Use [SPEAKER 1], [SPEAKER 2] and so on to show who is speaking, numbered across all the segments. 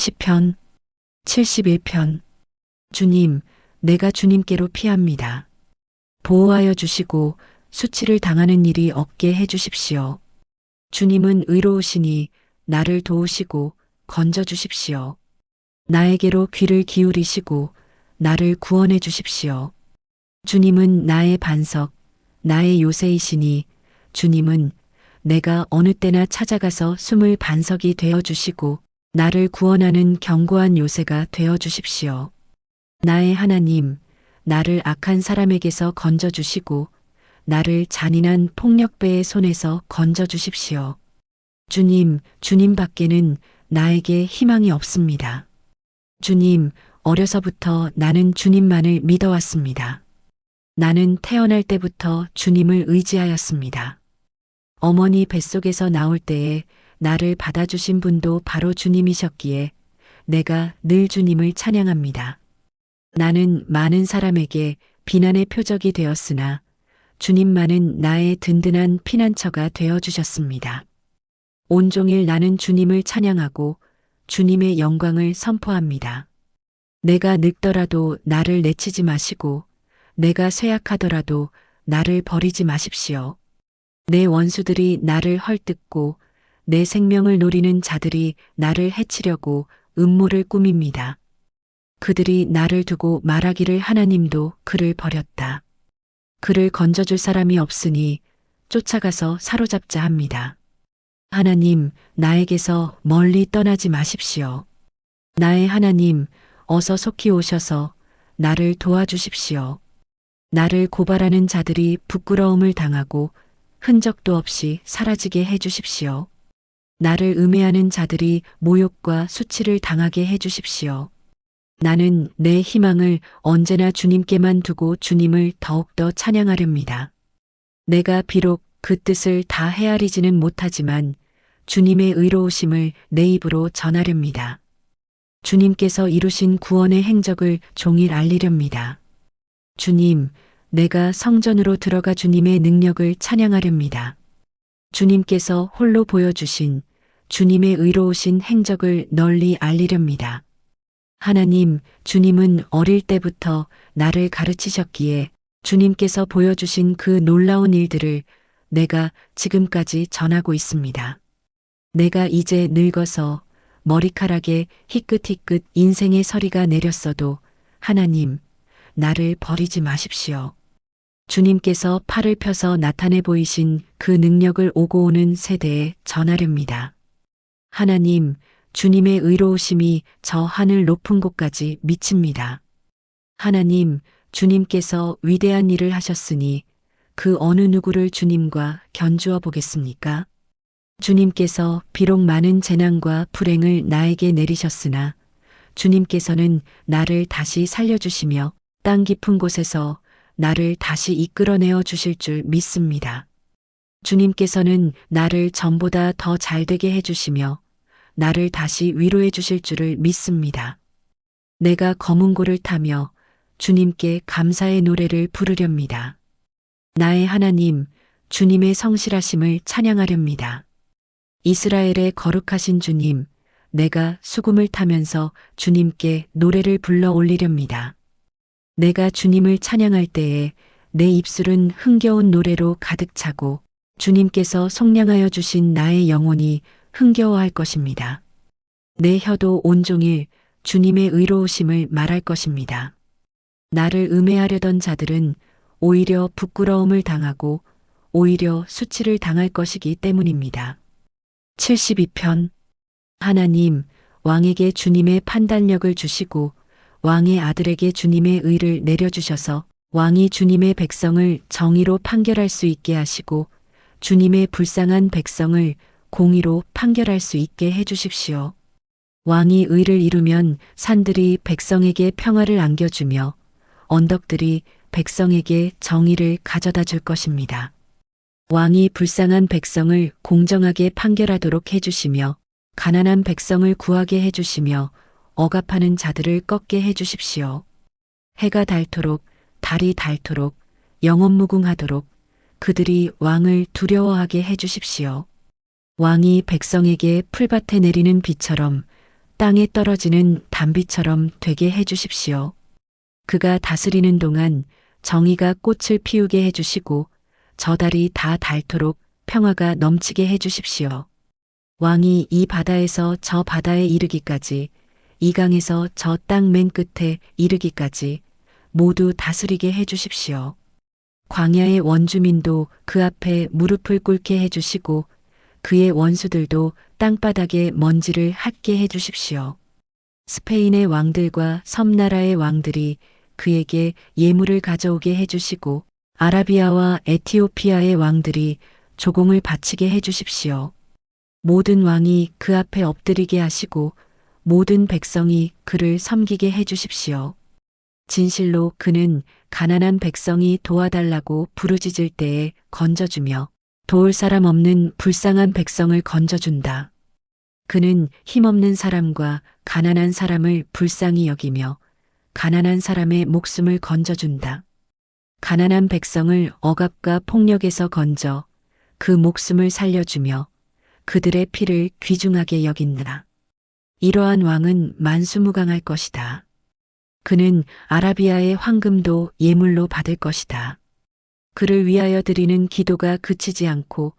[SPEAKER 1] 시편 71편. 주님, 내가 주님께로 피합니다. 보호하여 주시고 수치를 당하는 일이 없게 해 주십시오. 주님은 의로우시니 나를 도우시고 건져 주십시오. 나에게로 귀를 기울이시고 나를 구원해 주십시오. 주님은 나의 반석, 나의 요새이시니 주님은 내가 어느 때나 찾아가서 숨을 반석이 되어 주시고 나를 구원하는 견고한 요새가 되어 주십시오. 나의 하나님, 나를 악한 사람에게서 건져 주시고 나를 잔인한 폭력배의 손에서 건져 주십시오. 주님, 주님 밖에는 나에게 희망이 없습니다. 주님, 어려서부터 나는 주님만을 믿어왔습니다. 나는 태어날 때부터 주님을 의지하였습니다. 어머니 뱃속에서 나올 때에 나를 받아주신 분도 바로 주님이셨기에 내가 늘 주님을 찬양합니다. 나는 많은 사람에게 비난의 표적이 되었으나 주님만은 나의 든든한 피난처가 되어주셨습니다. 온종일 나는 주님을 찬양하고 주님의 영광을 선포합니다. 내가 늙더라도 나를 내치지 마시고 내가 쇠약하더라도 나를 버리지 마십시오. 내 원수들이 나를 헐뜯고 내 생명을 노리는 자들이 나를 해치려고 음모를 꾸밉니다. 그들이 나를 두고 말하기를 하나님도 그를 버렸다. 그를 건져줄 사람이 없으니 쫓아가서 사로잡자 합니다. 하나님, 나에게서 멀리 떠나지 마십시오. 나의 하나님, 어서 속히 오셔서 나를 도와주십시오. 나를 고발하는 자들이 부끄러움을 당하고 흔적도 없이 사라지게 해주십시오. 나를 음해하는 자들이 모욕과 수치를 당하게 해주십시오. 나는 내 희망을 언제나 주님께만 두고 주님을 더욱더 찬양하렵니다. 내가 비록 그 뜻을 다 헤아리지는 못하지만 주님의 의로우심을 내 입으로 전하렵니다. 주님께서 이루신 구원의 행적을 종일 알리렵니다. 주님, 내가 성전으로 들어가 주님의 능력을 찬양하렵니다. 주님께서 홀로 보여주신 주님의 의로우신 행적을 널리 알리렵니다. 하나님, 주님은 어릴 때부터 나를 가르치셨기에 주님께서 보여주신 그 놀라운 일들을 내가 지금까지 전하고 있습니다. 내가 이제 늙어서 머리카락에 희끗희끗 인생의 서리가 내렸어도 하나님, 나를 버리지 마십시오. 주님께서 팔을 펴서 나타내 보이신 그 능력을 오고 오는 세대에 전하렵니다. 하나님, 주님의 의로우심이 저 하늘 높은 곳까지 미칩니다. 하나님, 주님께서 위대한 일을 하셨으니 그 어느 누구를 주님과 견주어 보겠습니까? 주님께서 비록 많은 재난과 불행을 나에게 내리셨으나 주님께서는 나를 다시 살려주시며 땅 깊은 곳에서 나를 다시 이끌어내어 주실 줄 믿습니다. 주님께서는 나를 전보다 더 잘되게 해주시며 나를 다시 위로해 주실 줄을 믿습니다. 내가 검은 고를 타며 주님께 감사의 노래를 부르렵니다. 나의 하나님, 주님의 성실하심을 찬양하렵니다. 이스라엘의 거룩하신 주님, 내가 수금을 타면서 주님께 노래를 불러 올리렵니다. 내가 주님을 찬양할 때에 내 입술은 흥겨운 노래로 가득 차고 주님께서 속량하여 주신 나의 영혼이 흥겨워할 것입니다. 내 혀도 온종일 주님의 의로우심을 말할 것입니다. 나를 음해하려던 자들은 오히려 부끄러움을 당하고 오히려 수치를 당할 것이기 때문입니다. 72편. 하나님, 왕에게 주님의 판단력을 주시고 왕의 아들에게 주님의 의를 내려주셔서 왕이 주님의 백성을 정의로 판결할 수 있게 하시고 주님의 불쌍한 백성을 공의로 판결할 수 있게 해주십시오. 왕이 의를 이루면 산들이 백성에게 평화를 안겨주며 언덕들이 백성에게 정의를 가져다 줄 것입니다. 왕이 불쌍한 백성을 공정하게 판결하도록 해주시며 가난한 백성을 구하게 해주시며 억압하는 자들을 꺾게 해주십시오. 해가 닳도록 달이 닳도록 영원무궁하도록 그들이 왕을 두려워하게 해주십시오. 왕이 백성에게 풀밭에 내리는 비처럼 땅에 떨어지는 단비처럼 되게 해주십시오. 그가 다스리는 동안 정의가 꽃을 피우게 해주시고 저 달이 다 닳도록 평화가 넘치게 해주십시오. 왕이 이 바다에서 저 바다에 이르기까지, 이 강에서 저 땅 맨 끝에 이르기까지 모두 다스리게 해주십시오. 광야의 원주민도 그 앞에 무릎을 꿇게 해주시고 그의 원수들도 땅바닥에 먼지를 핥게 해주십시오. 스페인의 왕들과 섬나라의 왕들이 그에게 예물을 가져오게 해주시고 아라비아와 에티오피아의 왕들이 조공을 바치게 해주십시오. 모든 왕이 그 앞에 엎드리게 하시고 모든 백성이 그를 섬기게 해주십시오. 진실로 그는 가난한 백성이 도와달라고 부르짖을 때에 건져주며 도울 사람 없는 불쌍한 백성을 건져준다. 그는 힘없는 사람과 가난한 사람을 불쌍히 여기며 가난한 사람의 목숨을 건져준다. 가난한 백성을 억압과 폭력에서 건져 그 목숨을 살려주며 그들의 피를 귀중하게 여긴다. 이러한 왕은 만수무강할 것이다. 그는 아라비아의 황금도 예물로 받을 것이다. 그를 위하여 드리는 기도가 그치지 않고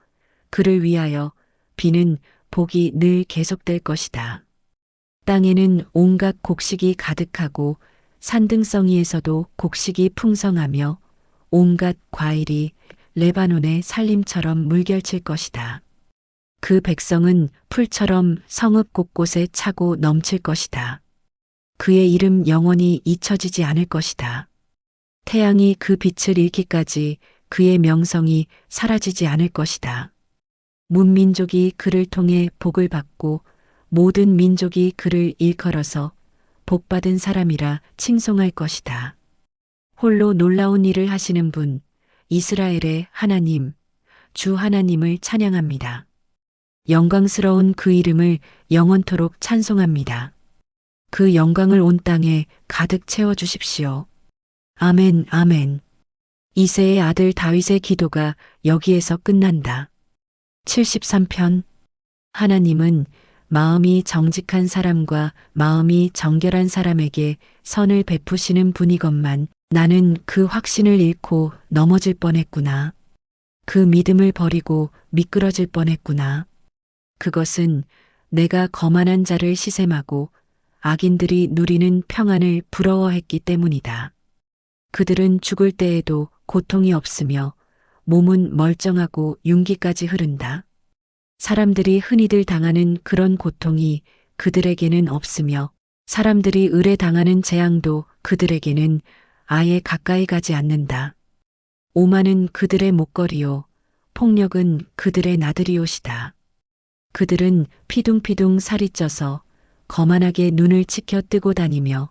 [SPEAKER 1] 그를 위하여 비는 복이 늘 계속될 것이다. 땅에는 온갖 곡식이 가득하고 산등성이에서도 곡식이 풍성하며 온갖 과일이 레바논의 산림처럼 물결칠 것이다. 그 백성은 풀처럼 성읍 곳곳에 차고 넘칠 것이다. 그의 이름 영원히 잊혀지지 않을 것이다. 태양이 그 빛을 잃기까지 그의 명성이 사라지지 않을 것이다. 문민족이 그를 통해 복을 받고 모든 민족이 그를 일컬어서 복받은 사람이라 칭송할 것이다. 홀로 놀라운 일을 하시는 분, 이스라엘의 하나님, 주 하나님을 찬양합니다. 영광스러운 그 이름을 영원토록 찬송합니다. 그 영광을 온 땅에 가득 채워주십시오. 아멘, 아멘. 이새의 아들 다윗의 기도가 여기에서 끝난다. 73편. 하나님은 마음이 정직한 사람과 마음이 정결한 사람에게 선을 베푸시는 분이건만 나는 그 확신을 잃고 넘어질 뻔했구나. 그 믿음을 버리고 미끄러질 뻔했구나. 그것은 내가 거만한 자를 시샘하고 악인들이 누리는 평안을 부러워했기 때문이다. 그들은 죽을 때에도 고통이 없으며 몸은 멀쩡하고 윤기까지 흐른다. 사람들이 흔히들 당하는 그런 고통이 그들에게는 없으며 사람들이 을에 당하는 재앙도 그들에게는 아예 가까이 가지 않는다. 오만은 그들의 목걸이요, 폭력은 그들의 나들이옷이다. 그들은 피둥피둥 살이 쪄서 거만하게 눈을 치켜 뜨고 다니며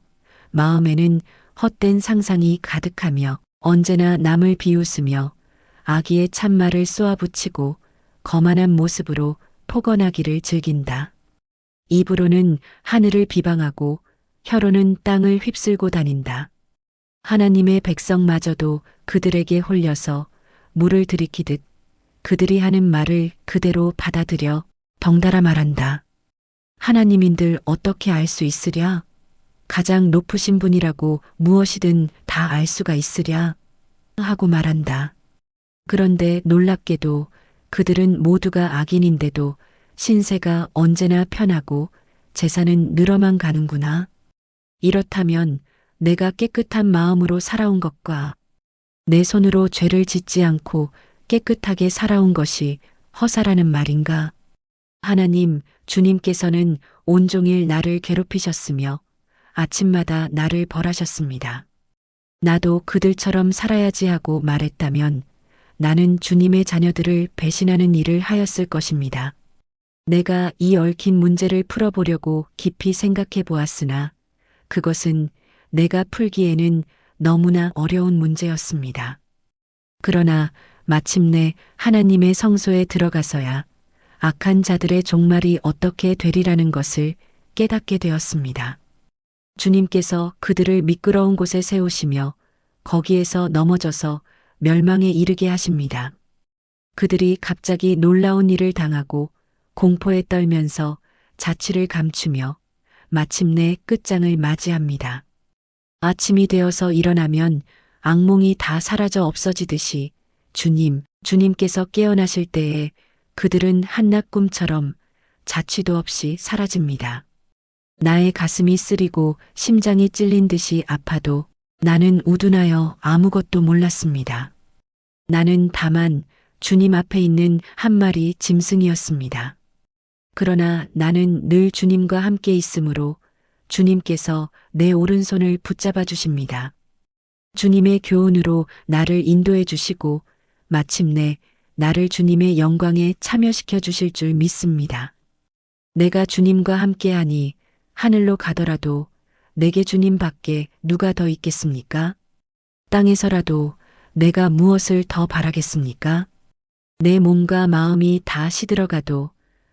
[SPEAKER 1] 마음에는 헛된 상상이 가득하며 언제나 남을 비웃으며 악의의 참말을 쏘아붙이고 거만한 모습으로 포건하기를 즐긴다. 입으로는 하늘을 비방하고 혀로는 땅을 휩쓸고 다닌다. 하나님의 백성마저도 그들에게 홀려서 물을 들이키듯 그들이 하는 말을 그대로 받아들여 덩달아 말한다. 하나님인들 어떻게 알 수 있으랴? 가장 높으신 분이라고 무엇이든 다 알 수가 있으랴? 하고 말한다. 그런데 놀랍게도 그들은 모두가 악인인데도 신세가 언제나 편하고 재산은 늘어만 가는구나. 이렇다면 내가 깨끗한 마음으로 살아온 것과 내 손으로 죄를 짓지 않고 깨끗하게 살아온 것이 허사라는 말인가? 하나님, 주님께서는 온종일 나를 괴롭히셨으며 아침마다 나를 벌하셨습니다. 나도 그들처럼 살아야지 하고 말했다면 나는 주님의 자녀들을 배신하는 일을 하였을 것입니다. 내가 이 얽힌 문제를 풀어보려고 깊이 생각해 보았으나 그것은 내가 풀기에는 너무나 어려운 문제였습니다. 그러나 마침내 하나님의 성소에 들어가서야 악한 자들의 종말이 어떻게 되리라는 것을 깨닫게 되었습니다. 주님께서 그들을 미끄러운 곳에 세우시며 거기에서 넘어져서 멸망에 이르게 하십니다. 그들이 갑자기 놀라운 일을 당하고 공포에 떨면서 자취를 감추며 마침내 끝장을 맞이합니다. 아침이 되어서 일어나면 악몽이 다 사라져 없어지듯이 주님께서 깨어나실 때에 그들은 한낮 꿈처럼 자취도 없이 사라집니다. 나의 가슴이 쓰리고 심장이 찔린 듯이 아파도 나는 우둔하여 아무것도 몰랐습니다. 나는 다만 주님 앞에 있는 한 마리 짐승이었습니다. 그러나 나는 늘 주님과 함께 있으므로 주님께서 내 오른손을 붙잡아 주십니다. 주님의 교훈으로 나를 인도해 주시고 마침내 나를 주님의 영광에 참여시켜 주실 줄 믿습니다. 내가 주님과 함께하니 하늘로 가더라도 내게 주님 밖에 누가 더 있겠습니까? 땅에서라도 내가 무엇을 더 바라겠습니까? 내 몸과 마음이 다 시들어가도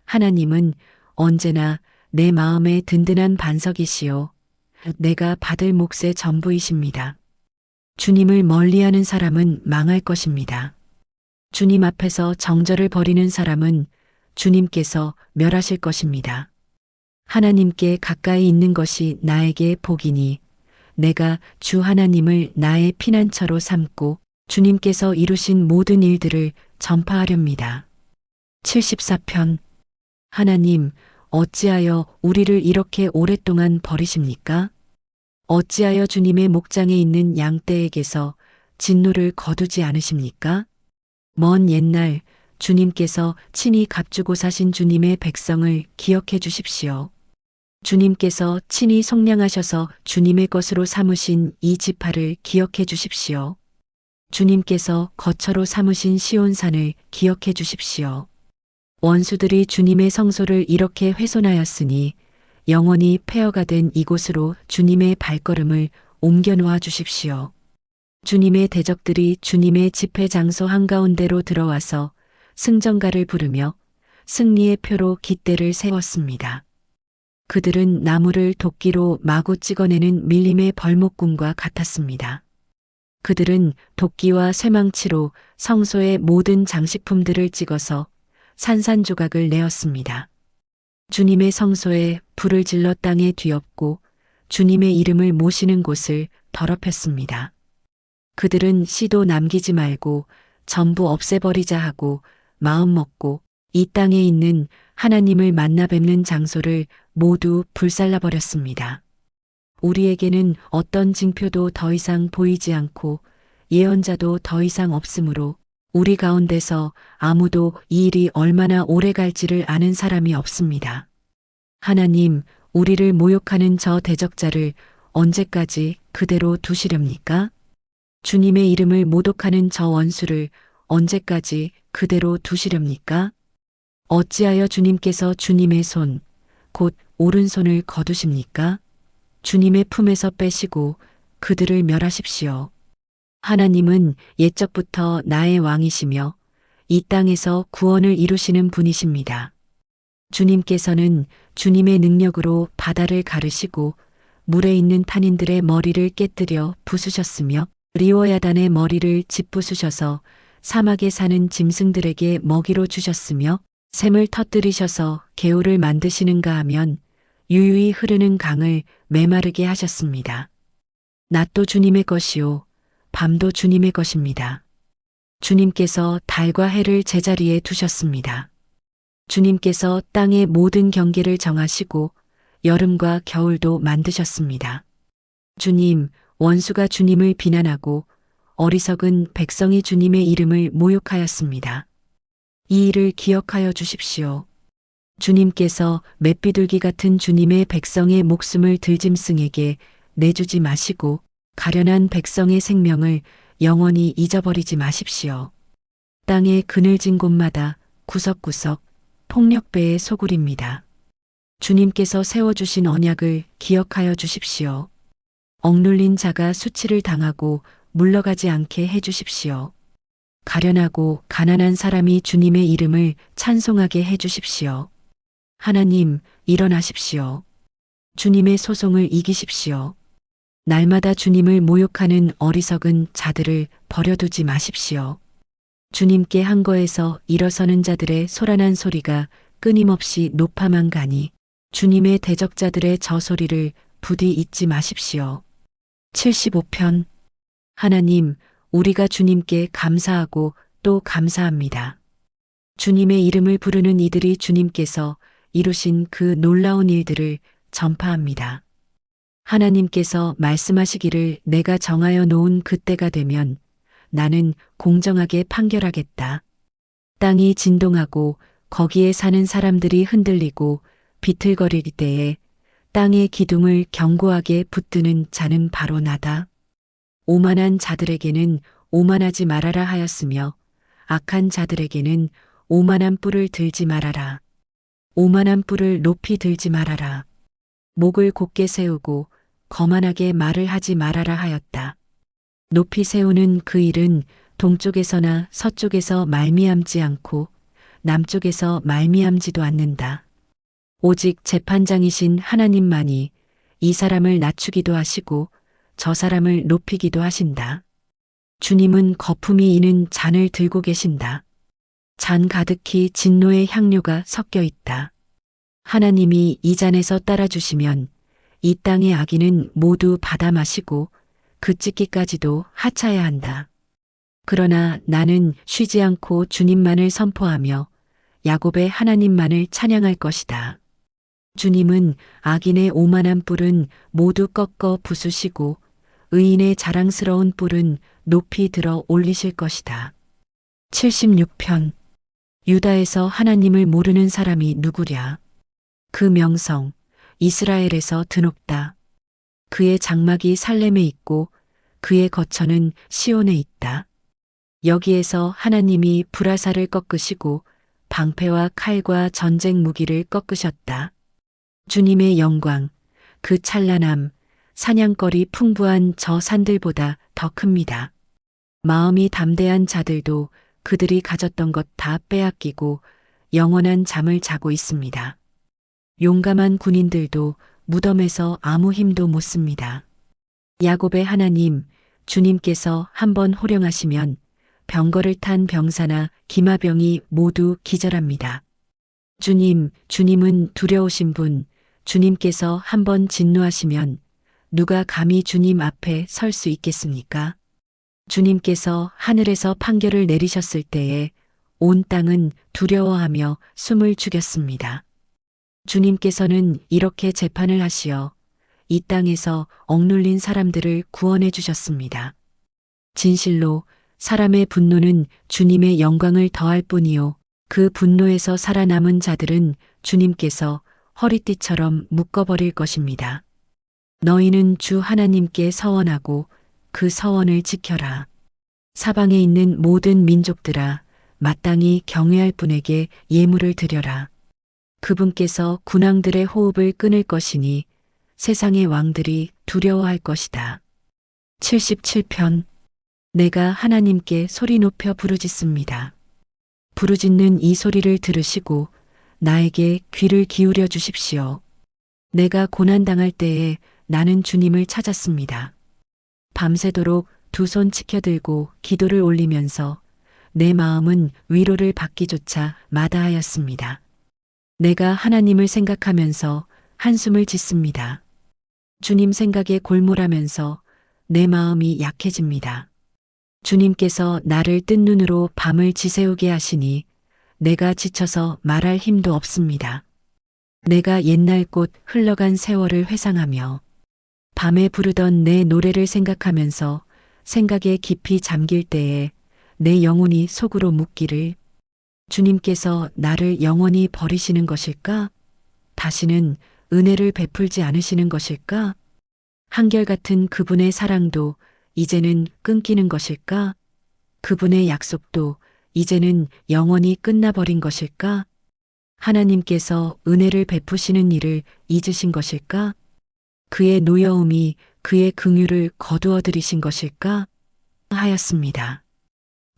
[SPEAKER 1] 하나님은 언제나 내 마음의 든든한 반석이시요 내가 받을 몫의 전부이십니다. 주님을 멀리하는 사람은 망할 것입니다. 주님 앞에서 정절을 벌이는 사람은 주님께서 멸하실 것입니다. 하나님께 가까이 있는 것이 나에게 복이니 내가 주 하나님을 나의 피난처로 삼고 주님께서 이루신 모든 일들을 전파하렵니다. 74편 하나님, 어찌하여 우리를 이렇게 오랫동안 버리십니까? 어찌하여 주님의 목장에 있는 양떼에게서 진노를 거두지 않으십니까? 먼 옛날 주님께서 친히 값주고 사신 주님의 백성을 기억해 주십시오. 주님께서 친히 속량하셔서 주님의 것으로 삼으신 이 지파를 기억해 주십시오. 주님께서 거처로 삼으신 시온산을 기억해 주십시오. 원수들이 주님의 성소를 이렇게 훼손하였으니 영원히 폐허가 된 이곳으로 주님의 발걸음을 옮겨 놓아 주십시오. 주님의 대적들이 주님의 집회 장소 한가운데로 들어와서 승전가를 부르며 승리의 표로 깃대를 세웠습니다. 그들은 나무를 도끼로 마구 찍어내는 밀림의 벌목꾼과 같았습니다. 그들은 도끼와 쇠망치로 성소의 모든 장식품들을 찍어서 산산조각을 내었습니다. 주님의 성소에 불을 질러 땅에 뒤엎고 주님의 이름을 모시는 곳을 더럽혔습니다. 그들은 씨도 남기지 말고 전부 없애버리자 하고 마음먹고 이 땅에 있는 하나님을 만나 뵙는 장소를 모두 불살라버렸습니다. 우리에게는 어떤 징표도 더 이상 보이지 않고 예언자도 더 이상 없으므로 우리 가운데서 아무도 이 일이 얼마나 오래 갈지를 아는 사람이 없습니다. 하나님, 우리를 모욕하는 저 대적자를 언제까지 그대로 두시렵니까? 주님의 이름을 모독하는 저 원수를 언제까지 그대로 두시렵니까? 어찌하여 주님께서 주님의 손, 곧 오른손을 거두십니까? 주님의 품에서 빼시고 그들을 멸하십시오. 하나님은 옛적부터 나의 왕이시며 이 땅에서 구원을 이루시는 분이십니다. 주님께서는 주님의 능력으로 바다를 가르시고 물에 있는 탄인들의 머리를 깨뜨려 부수셨으며 리워야단의 머리를 짓부수셔서 사막에 사는 짐승들에게 먹이로 주셨으며 샘을 터뜨리셔서 개울을 만드시는가 하면 유유히 흐르는 강을 메마르게 하셨습니다. 낮도 주님의 것이요 밤도 주님의 것입니다. 주님께서 달과 해를 제자리에 두셨습니다. 주님께서 땅의 모든 경계를 정하시고 여름과 겨울도 만드셨습니다. 주님, 원수가 주님을 비난하고 어리석은 백성이 주님의 이름을 모욕하였습니다. 이 일을 기억하여 주십시오. 주님께서 맷비둘기 같은 주님의 백성의 목숨을 들짐승에게 내주지 마시고 가련한 백성의 생명을 영원히 잊어버리지 마십시오. 땅의 그늘진 곳마다 구석구석 폭력배의 소굴입니다. 주님께서 세워주신 언약을 기억하여 주십시오. 억눌린 자가 수치를 당하고 물러가지 않게 해주십시오. 가련하고 가난한 사람이 주님의 이름을 찬송하게 해주십시오. 하나님, 일어나십시오. 주님의 소송을 이기십시오. 날마다 주님을 모욕하는 어리석은 자들을 버려두지 마십시오. 주님께 한 거에서 일어서는 자들의 소란한 소리가 끊임없이 높아만 가니 주님의 대적자들의 저소리를 부디 잊지 마십시오. 75편. 하나님, 우리가 주님께 감사하고 또 감사합니다. 주님의 이름을 부르는 이들이 주님께서 이루신 그 놀라운 일들을 전파합니다. 하나님께서 말씀하시기를 내가 정하여 놓은 그때가 되면 나는 공정하게 판결하겠다. 땅이 진동하고 거기에 사는 사람들이 흔들리고 비틀거릴 때에 땅의 기둥을 견고하게 붙드는 자는 바로 나다. 오만한 자들에게는 오만하지 말아라 하였으며 악한 자들에게는 오만한 뿔을 들지 말아라. 오만한 뿔을 높이 들지 말아라. 목을 곧게 세우고 거만하게 말을 하지 말아라 하였다. 높이 세우는 그 일은 동쪽에서나 서쪽에서 말미암지 않고 남쪽에서 말미암지도 않는다. 오직 재판장이신 하나님만이 이 사람을 낮추기도 하시고 저 사람을 높이기도 하신다. 주님은 거품이 이는 잔을 들고 계신다. 잔 가득히 진노의 향료가 섞여 있다. 하나님이 이 잔에서 따라주시면 이 땅의 악인은 모두 받아 마시고 그 찢기까지도 하차해야 한다. 그러나 나는 쉬지 않고 주님만을 선포하며 야곱의 하나님만을 찬양할 것이다. 주님은 악인의 오만한 뿔은 모두 꺾어 부수시고 의인의 자랑스러운 뿔은 높이 들어 올리실 것이다. 76편. 유다에서 하나님을 모르는 사람이 누구랴? 그 명성 이스라엘에서 드높다. 그의 장막이 살렘에 있고 그의 거처는 시온에 있다. 여기에서 하나님이 불화살을 꺾으시고 방패와 칼과 전쟁 무기를 꺾으셨다. 주님의 영광, 그 찬란함, 사냥거리 풍부한 저 산들보다 더 큽니다. 마음이 담대한 자들도 그들이 가졌던 것 다 빼앗기고 영원한 잠을 자고 있습니다. 용감한 군인들도 무덤에서 아무 힘도 못 씁니다. 야곱의 하나님, 주님께서 한번 호령하시면 병거를 탄 병사나 기마병이 모두 기절합니다. 주님은 두려우신 분, 주님께서 한번 진노하시면 누가 감히 주님 앞에 설 수 있겠습니까? 주님께서 하늘에서 판결을 내리셨을 때에 온 땅은 두려워하며 숨을 죽였습니다. 주님께서는 이렇게 재판을 하시어 이 땅에서 억눌린 사람들을 구원해 주셨습니다. 진실로 사람의 분노는 주님의 영광을 더할 뿐이요 그 분노에서 살아남은 자들은 주님께서 허리띠처럼 묶어버릴 것입니다. 너희는 주 하나님께 서원하고 그 서원을 지켜라. 사방에 있는 모든 민족들아 마땅히 경외할 분에게 예물을 드려라. 그분께서 군왕들의 호흡을 끊을 것이니 세상의 왕들이 두려워할 것이다. 77편. 내가 하나님께 소리 높여 부르짖습니다. 부르짖는 이 소리를 들으시고 나에게 귀를 기울여 주십시오. 내가 고난당할 때에 나는 주님을 찾았습니다. 밤새도록 두 손 치켜들고 기도를 올리면서 내 마음은 위로를 받기조차 마다하였습니다. 내가 하나님을 생각하면서 한숨을 짓습니다. 주님 생각에 골몰하면서 내 마음이 약해집니다. 주님께서 나를 뜬 눈으로 밤을 지새우게 하시니 내가 지쳐서 말할 힘도 없습니다. 내가 옛날 꽃 흘러간 세월을 회상하며 밤에 부르던 내 노래를 생각하면서 생각에 깊이 잠길 때에 내 영혼이 속으로 묻기를 주님께서 나를 영원히 버리시는 것일까? 다시는 은혜를 베풀지 않으시는 것일까? 한결같은 그분의 사랑도 이제는 끊기는 것일까? 그분의 약속도 이제는 영원히 끝나버린 것일까? 하나님께서 은혜를 베푸시는 일을 잊으신 것일까? 그의 노여움이 그의 긍휼을 거두어 들이신 것일까? 하였습니다.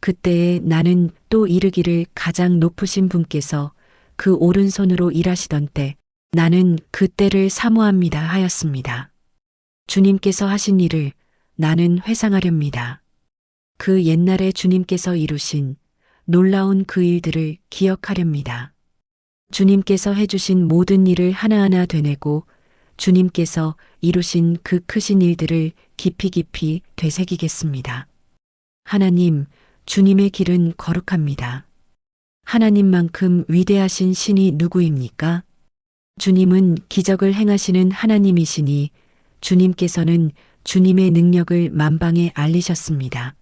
[SPEAKER 1] 그때에 나는 또 이르기를 가장 높으신 분께서 그 오른손으로 일하시던 때 나는 그 때를 사모합니다 하였습니다. 주님께서 하신 일을 나는 회상하렵니다. 그 옛날에 주님께서 이루신 놀라운 그 일들을 기억하렵니다. 주님께서 해주신 모든 일을 하나하나 되뇌고 주님께서 이루신 그 크신 일들을 깊이 깊이 되새기겠습니다. 하나님, 주님의 길은 거룩합니다. 하나님만큼 위대하신 신이 누구입니까? 주님은 기적을 행하시는 하나님이시니 주님께서는 주님의 능력을 만방에 알리셨습니다.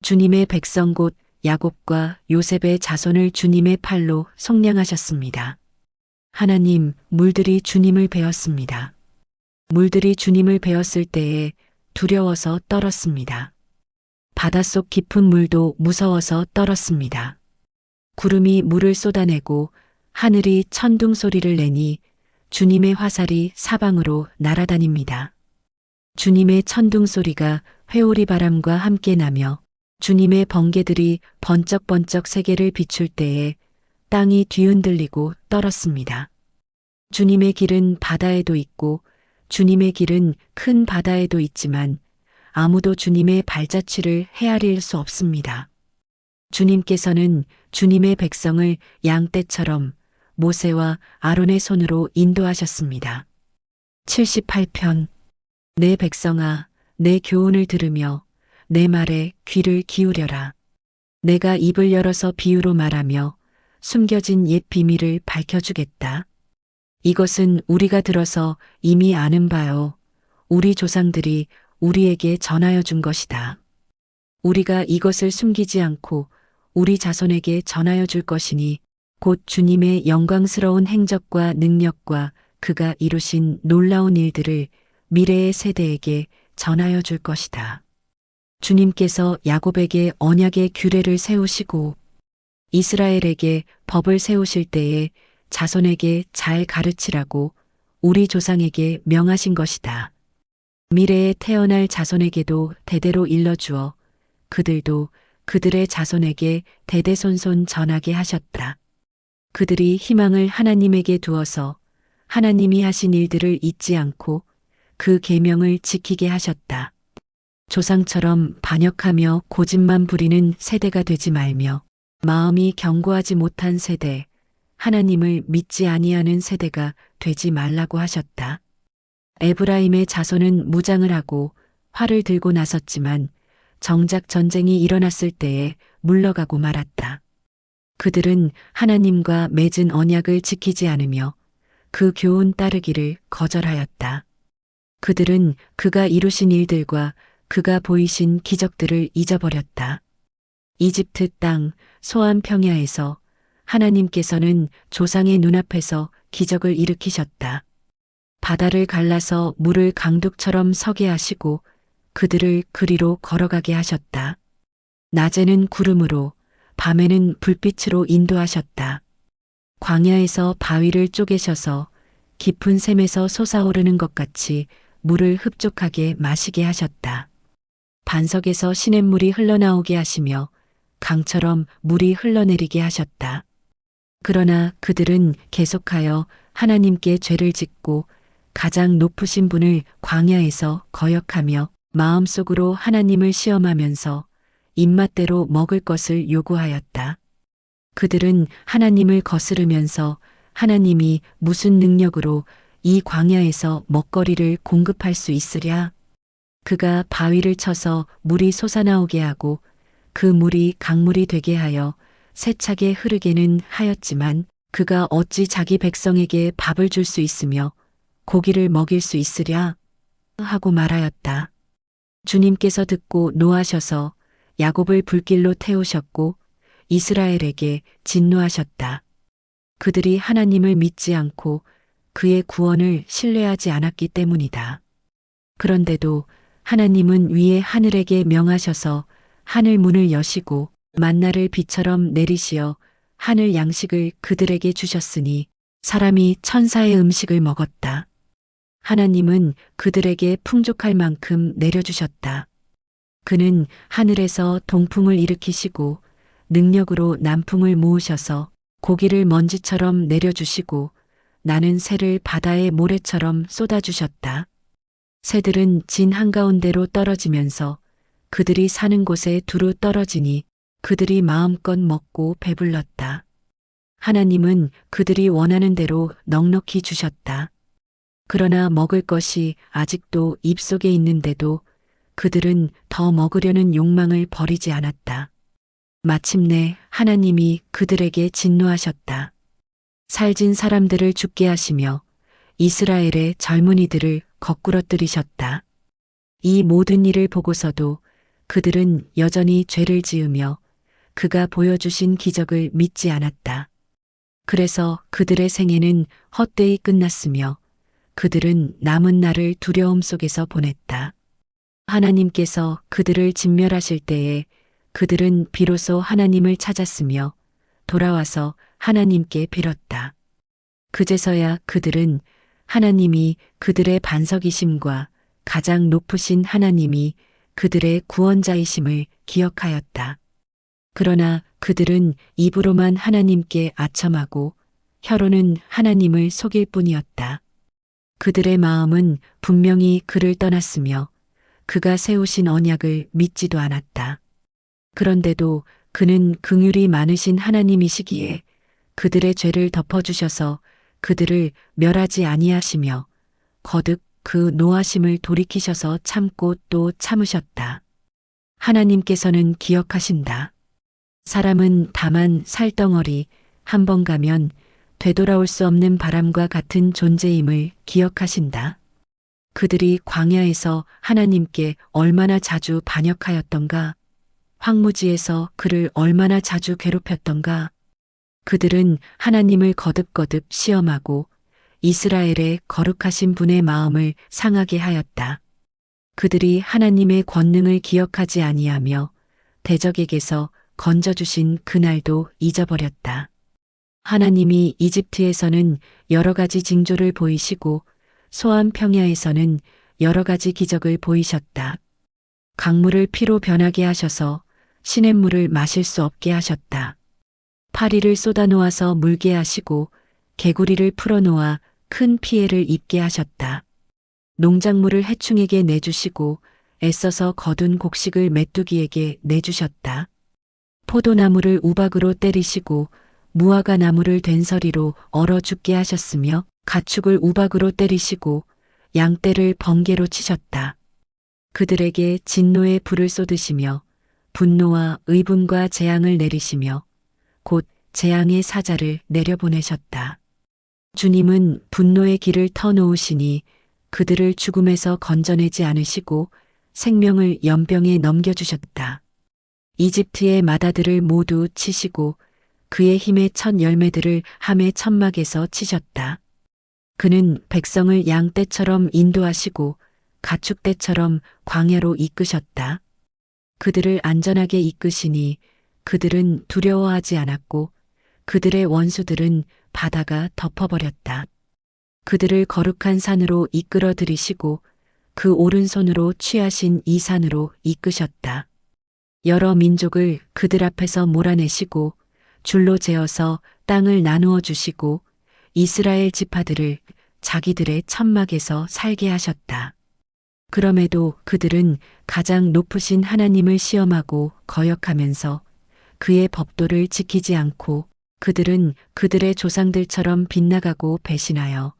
[SPEAKER 1] 주님의 백성 곧 야곱과 요셉의 자손을 주님의 팔로 속량하셨습니다. 하나님, 물들이 주님을 베었습니다. 물들이 주님을 베었을 때에 두려워서 떨었습니다. 바닷속 깊은 물도 무서워서 떨었습니다. 구름이 물을 쏟아내고 하늘이 천둥 소리를 내니 주님의 화살이 사방으로 날아다닙니다. 주님의 천둥 소리가 회오리 바람과 함께 나며 주님의 번개들이 번쩍번쩍 세계를 비출 때에 땅이 뒤흔들리고 떨었습니다. 주님의 길은 바다에도 있고 주님의 길은 큰 바다에도 있지만 아무도 주님의 발자취를 헤아릴 수 없습니다. 주님께서는 주님의 백성을 양떼처럼 모세와 아론의 손으로 인도하셨습니다. 78편. 내 백성아, 내 교훈을 들으며 내 말에 귀를 기울여라. 내가 입을 열어서 비유로 말하며 숨겨진 옛 비밀을 밝혀주겠다. 이것은 우리가 들어서 이미 아는 바요. 우리 조상들이 우리에게 전하여 준 것이다. 우리가 이것을 숨기지 않고 우리 자손에게 전하여 줄 것이니 곧 주님의 영광스러운 행적과 능력과 그가 이루신 놀라운 일들을 미래의 세대에게 전하여 줄 것이다. 주님께서 야곱에게 언약의 규례를 세우시고 이스라엘에게 법을 세우실 때에 자손에게 잘 가르치라고 우리 조상에게 명하신 것이다. 미래에 태어날 자손에게도 대대로 일러주어 그들도 그들의 자손에게 대대손손 전하게 하셨다. 그들이 희망을 하나님에게 두어서 하나님이 하신 일들을 잊지 않고 그 계명을 지키게 하셨다. 조상처럼 반역하며 고집만 부리는 세대가 되지 말며 마음이 견고하지 못한 세대, 하나님을 믿지 아니하는 세대가 되지 말라고 하셨다. 에브라임의 자손은 무장을 하고 활을 들고 나섰지만 정작 전쟁이 일어났을 때에 물러가고 말았다. 그들은 하나님과 맺은 언약을 지키지 않으며 그 교훈 따르기를 거절하였다. 그들은 그가 이루신 일들과 그가 보이신 기적들을 잊어버렸다. 이집트 땅 소안 평야에서 하나님께서는 조상의 눈앞에서 기적을 일으키셨다. 바다를 갈라서 물을 강둑처럼 서게 하시고 그들을 그리로 걸어가게 하셨다. 낮에는 구름으로 밤에는 불빛으로 인도하셨다. 광야에서 바위를 쪼개셔서 깊은 샘에서 솟아오르는 것 같이 물을 흡족하게 마시게 하셨다. 반석에서 시냇물이 흘러나오게 하시며 강처럼 물이 흘러내리게 하셨다. 그러나 그들은 계속하여 하나님께 죄를 짓고 가장 높으신 분을 광야에서 거역하며 마음속으로 하나님을 시험하면서 입맛대로 먹을 것을 요구하였다. 그들은 하나님을 거스르면서 하나님이 무슨 능력으로 이 광야에서 먹거리를 공급할 수 있으랴? 그가 바위를 쳐서 물이 솟아나오게 하고 그 물이 강물이 되게 하여 세차게 흐르게는 하였지만 그가 어찌 자기 백성에게 밥을 줄 수 있으며 고기를 먹일 수 있으랴? 하고 말하였다. 주님께서 듣고 노하셔서 야곱을 불길로 태우셨고 이스라엘에게 진노하셨다. 그들이 하나님을 믿지 않고 그의 구원을 신뢰하지 않았기 때문이다. 그런데도 하나님은 위에 하늘에게 명하셔서 하늘 문을 여시고 만나를 비처럼 내리시어 하늘 양식을 그들에게 주셨으니 사람이 천사의 음식을 먹었다. 하나님은 그들에게 풍족할 만큼 내려주셨다. 그는 하늘에서 동풍을 일으키시고 능력으로 남풍을 모으셔서 고기를 먼지처럼 내려주시고 나는 새를 바다의 모래처럼 쏟아주셨다. 새들은 진 한가운데로 떨어지면서 그들이 사는 곳에 두루 떨어지니 그들이 마음껏 먹고 배불렀다. 하나님은 그들이 원하는 대로 넉넉히 주셨다. 그러나 먹을 것이 아직도 입속에 있는데도 그들은 더 먹으려는 욕망을 버리지 않았다. 마침내 하나님이 그들에게 진노하셨다. 살진 사람들을 죽게 하시며 이스라엘의 젊은이들을 거꾸러뜨리셨다. 이 모든 일을 보고서도 그들은 여전히 죄를 지으며 그가 보여주신 기적을 믿지 않았다. 그래서 그들의 생애는 헛되이 끝났으며 그들은 남은 날을 두려움 속에서 보냈다. 하나님께서 그들을 진멸하실 때에 그들은 비로소 하나님을 찾았으며 돌아와서 하나님께 빌었다. 그제서야 그들은 하나님이 그들의 반석이심과 가장 높으신 하나님이 그들의 구원자이심을 기억하였다. 그러나 그들은 입으로만 하나님께 아첨하고 혀로는 하나님을 속일 뿐이었다. 그들의 마음은 분명히 그를 떠났으며 그가 세우신 언약을 믿지도 않았다. 그런데도 그는 긍휼이 많으신 하나님이시기에 그들의 죄를 덮어주셔서 그들을 멸하지 아니하시며 거듭 그 노하심을 돌이키셔서 참고 또 참으셨다. 하나님께서는 기억하신다. 사람은 다만 살덩어리 한 번 가면 되돌아올 수 없는 바람과 같은 존재임을 기억하신다. 그들이 광야에서 하나님께 얼마나 자주 반역하였던가, 황무지에서 그를 얼마나 자주 괴롭혔던가, 그들은 하나님을 거듭거듭 시험하고 이스라엘의 거룩하신 분의 마음을 상하게 하였다. 그들이 하나님의 권능을 기억하지 아니하며 대적에게서 건져주신 그날도 잊어버렸다. 하나님이 이집트에서는 여러 가지 징조를 보이시고 소안 평야에서는 여러 가지 기적을 보이셨다. 강물을 피로 변하게 하셔서 시냇물을 마실 수 없게 하셨다. 파리를 쏟아놓아서 물게 하시고 개구리를 풀어놓아 큰 피해를 입게 하셨다. 농작물을 해충에게 내주시고 애써서 거둔 곡식을 메뚜기에게 내주셨다. 포도나무를 우박으로 때리시고 무화과 나무를 된서리로 얼어 죽게 하셨으며 가축을 우박으로 때리시고 양떼를 번개로 치셨다. 그들에게 진노의 불을 쏟으시며 분노와 의분과 재앙을 내리시며 곧 재앙의 사자를 내려보내셨다. 주님은 분노의 길을 터놓으시니 그들을 죽음에서 건져내지 않으시고 생명을 연병에 넘겨주셨다. 이집트의 마다들을 모두 치시고 그의 힘의 첫 열매들을 함의 천막에서 치셨다. 그는 백성을 양떼처럼 인도하시고 가축떼처럼 광야로 이끄셨다. 그들을 안전하게 이끄시니 그들은 두려워하지 않았고 그들의 원수들은 바다가 덮어버렸다. 그들을 거룩한 산으로 이끌어 들이시고 그 오른손으로 취하신 이 산으로 이끄셨다. 여러 민족을 그들 앞에서 몰아내시고 줄로 재어서 땅을 나누어 주시고 이스라엘 지파들을 자기들의 천막에서 살게 하셨다. 그럼에도 그들은 가장 높으신 하나님을 시험하고 거역하면서 그의 법도를 지키지 않고 그들은 그들의 조상들처럼 빗나가고 배신하여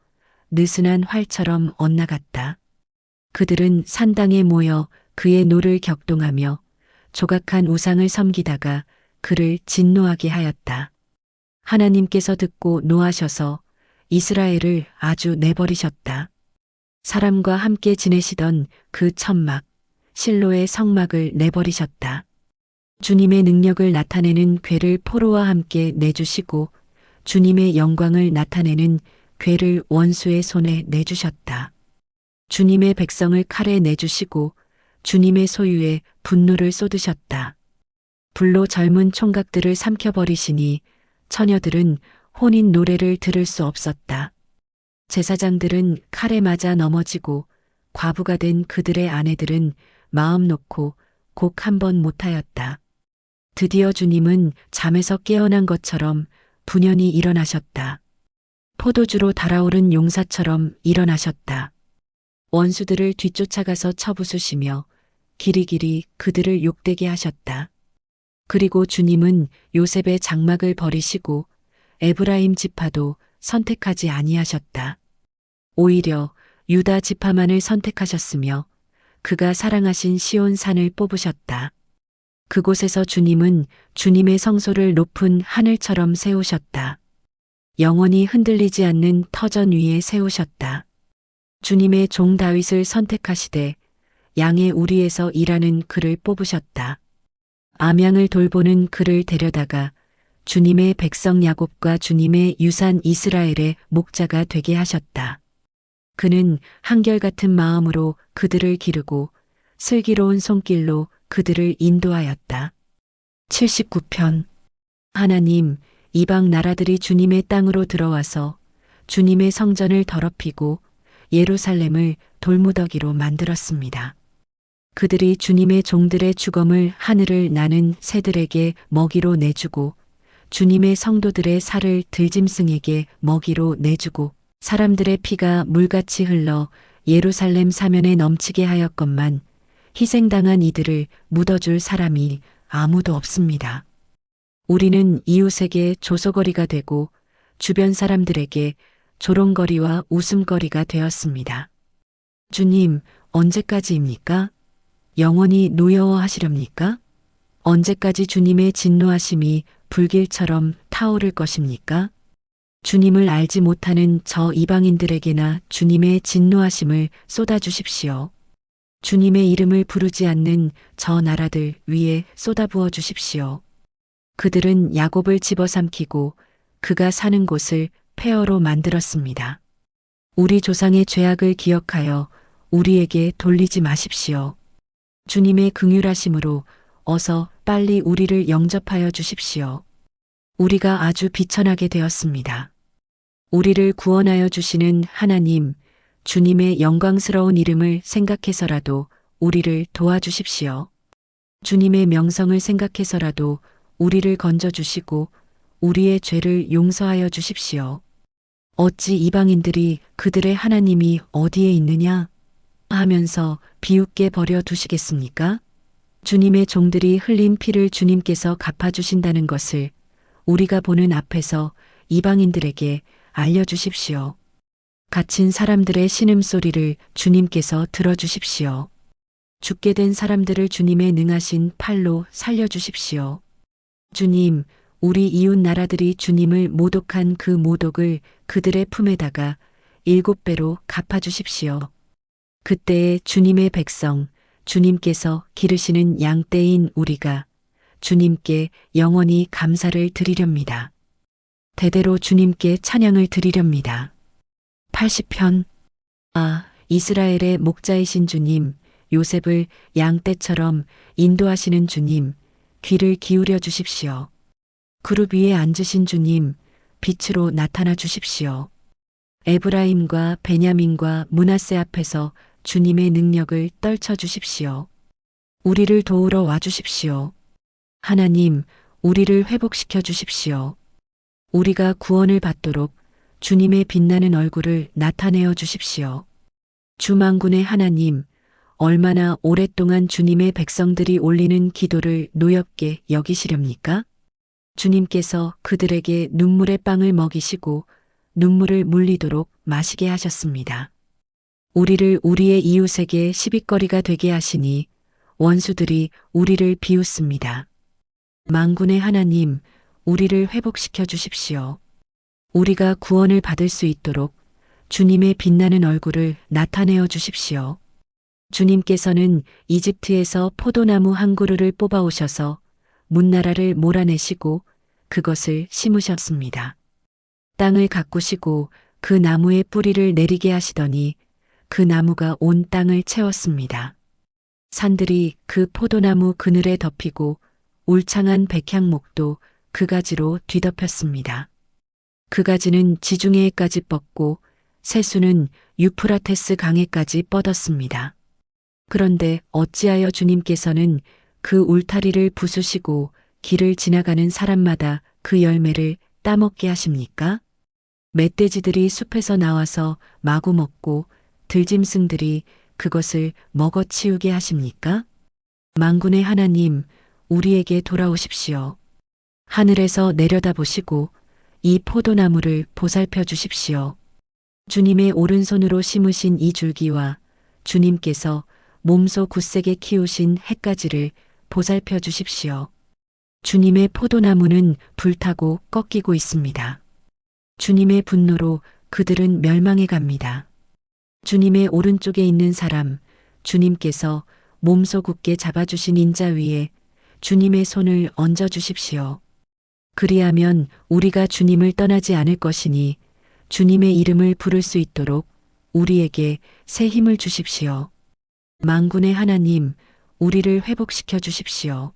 [SPEAKER 1] 느슨한 활처럼 엇나갔다. 그들은 산당에 모여 그의 노를 격동하며 조각한 우상을 섬기다가 그를 진노하게 하였다. 하나님께서 듣고 노하셔서 이스라엘을 아주 내버리셨다. 사람과 함께 지내시던 그 천막, 실로의 성막을 내버리셨다. 주님의 능력을 나타내는 괴를 포로와 함께 내주시고 주님의 영광을 나타내는 괴를 원수의 손에 내주셨다. 주님의 백성을 칼에 내주시고 주님의 소유에 분노를 쏟으셨다. 불로 젊은 총각들을 삼켜버리시니 처녀들은 혼인 노래를 들을 수 없었다. 제사장들은 칼에 맞아 넘어지고 과부가 된 그들의 아내들은 마음 놓고 곡 한 번 못하였다. 드디어 주님은 잠에서 깨어난 것처럼 분연히 일어나셨다. 포도주로 달아오른 용사처럼 일어나셨다. 원수들을 뒤쫓아가서 쳐부수시며 길이길이 그들을 욕되게 하셨다. 그리고 주님은 요셉의 장막을 버리시고 에브라임 지파도 선택하지 아니하셨다. 오히려 유다 지파만을 선택하셨으며 그가 사랑하신 시온 산을 뽑으셨다. 그곳에서 주님은 주님의 성소를 높은 하늘처럼 세우셨다. 영원히 흔들리지 않는 터전 위에 세우셨다. 주님의 종 다윗을 선택하시되 양의 우리에서 일하는 그를 뽑으셨다. 암양을 돌보는 그를 데려다가 주님의 백성 야곱과 주님의 유산 이스라엘의 목자가 되게 하셨다. 그는 한결같은 마음으로 그들을 기르고 슬기로운 손길로 그들을 인도하였다. 79편. 하나님, 이방 나라들이 주님의 땅으로 들어와서 주님의 성전을 더럽히고 예루살렘을 돌무더기로 만들었습니다. 그들이 주님의 종들의 주검을 하늘을 나는 새들에게 먹이로 내주고 주님의 성도들의 살을 들짐승에게 먹이로 내주고 사람들의 피가 물같이 흘러 예루살렘 사면에 넘치게 하였건만 희생당한 이들을 묻어줄 사람이 아무도 없습니다. 우리는 이웃에게 조소거리가 되고 주변 사람들에게 조롱거리와 웃음거리가 되었습니다. 주님, 언제까지입니까? 영원히 노여워하시렵니까? 언제까지 주님의 진노하심이 불길처럼 타오를 것입니까? 주님을 알지 못하는 저 이방인들에게나 주님의 진노하심을 쏟아주십시오. 주님의 이름을 부르지 않는 저 나라들 위에 쏟아부어 주십시오. 그들은 야곱을 집어삼키고 그가 사는 곳을 폐허로 만들었습니다. 우리 조상의 죄악을 기억하여 우리에게 돌리지 마십시오. 주님의 긍휼하심으로 어서 빨리 우리를 영접하여 주십시오. 우리가 아주 비천하게 되었습니다. 우리를 구원하여 주시는 하나님, 주님의 영광스러운 이름을 생각해서라도 우리를 도와주십시오. 주님의 명성을 생각해서라도 우리를 건져주시고 우리의 죄를 용서하여 주십시오. 어찌 이방인들이 그들의 하나님이 어디에 있느냐 하면서 비웃게 버려 두시겠습니까? 주님의 종들이 흘린 피를 주님께서 갚아주신다는 것을 우리가 보는 앞에서 이방인들에게 알려주십시오. 갇힌 사람들의 신음소리를 주님께서 들어주십시오. 죽게 된 사람들을 주님의 능하신 팔로 살려주십시오. 주님, 우리 이웃 나라들이 주님을 모독한 그 모독을 그들의 품에다가 7배로 갚아주십시오. 그때에 주님의 백성, 주님께서 기르시는 양떼인 우리가 주님께 영원히 감사를 드리렵니다. 대대로 주님께 찬양을 드리렵니다. 80편. 아, 이스라엘의 목자이신 주님, 요셉을 양떼처럼 인도하시는 주님, 귀를 기울여 주십시오. 그룹 위에 앉으신 주님, 빛으로 나타나 주십시오. 에브라임과 베냐민과 므낫세 앞에서 주님의 능력을 떨쳐 주십시오. 우리를 도우러 와 주십시오. 하나님, 우리를 회복시켜 주십시오. 우리가 구원을 받도록 주님의 빛나는 얼굴을 나타내어 주십시오. 주만군의 하나님, 얼마나 오랫동안 주님의 백성들이 올리는 기도를 노엽게 여기시렵니까? 주님께서 그들에게 눈물의 빵을 먹이시고 눈물을 물리도록 마시게 하셨습니다. 우리를 우리의 이웃에게 시비거리가 되게 하시니 원수들이 우리를 비웃습니다. 만군의 하나님, 우리를 회복시켜 주십시오. 우리가 구원을 받을 수 있도록 주님의 빛나는 얼굴을 나타내어 주십시오. 주님께서는 이집트에서 포도나무 한 그루를 뽑아오셔서 문나라를 몰아내시고 그것을 심으셨습니다. 땅을 가꾸시고 그 나무의 뿌리를 내리게 하시더니 그 나무가 온 땅을 채웠습니다. 산들이 그 포도나무 그늘에 덮이고 울창한 백향목도 그 가지로 뒤덮였습니다. 그 가지는 지중해에까지 뻗고 새수는 유프라테스 강에까지 뻗었습니다. 그런데 어찌하여 주님께서는 그 울타리를 부수시고 길을 지나가는 사람마다 그 열매를 따먹게 하십니까? 멧돼지들이 숲에서 나와서 마구 먹고 들짐승들이 그것을 먹어치우게 하십니까? 만군의 하나님, 우리에게 돌아오십시오. 하늘에서 내려다보시고 이 포도나무를 보살펴 주십시오. 주님의 오른손으로 심으신 이 줄기와 주님께서 몸소 굳세게 키우신 햇가지를 보살펴 주십시오. 주님의 포도나무는 불타고 꺾이고 있습니다. 주님의 분노로 그들은 멸망해 갑니다. 주님의 오른쪽에 있는 사람, 주님께서 몸소 굳게 잡아주신 인자 위에 주님의 손을 얹어 주십시오. 그리하면 우리가 주님을 떠나지 않을 것이니 주님의 이름을 부를 수 있도록 우리에게 새 힘을 주십시오. 만군의 하나님, 우리를 회복시켜 주십시오.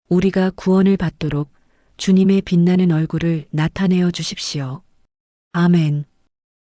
[SPEAKER 1] 우리가 구원을 받도록 주님의 빛나는 얼굴을 나타내어 주십시오. 아멘.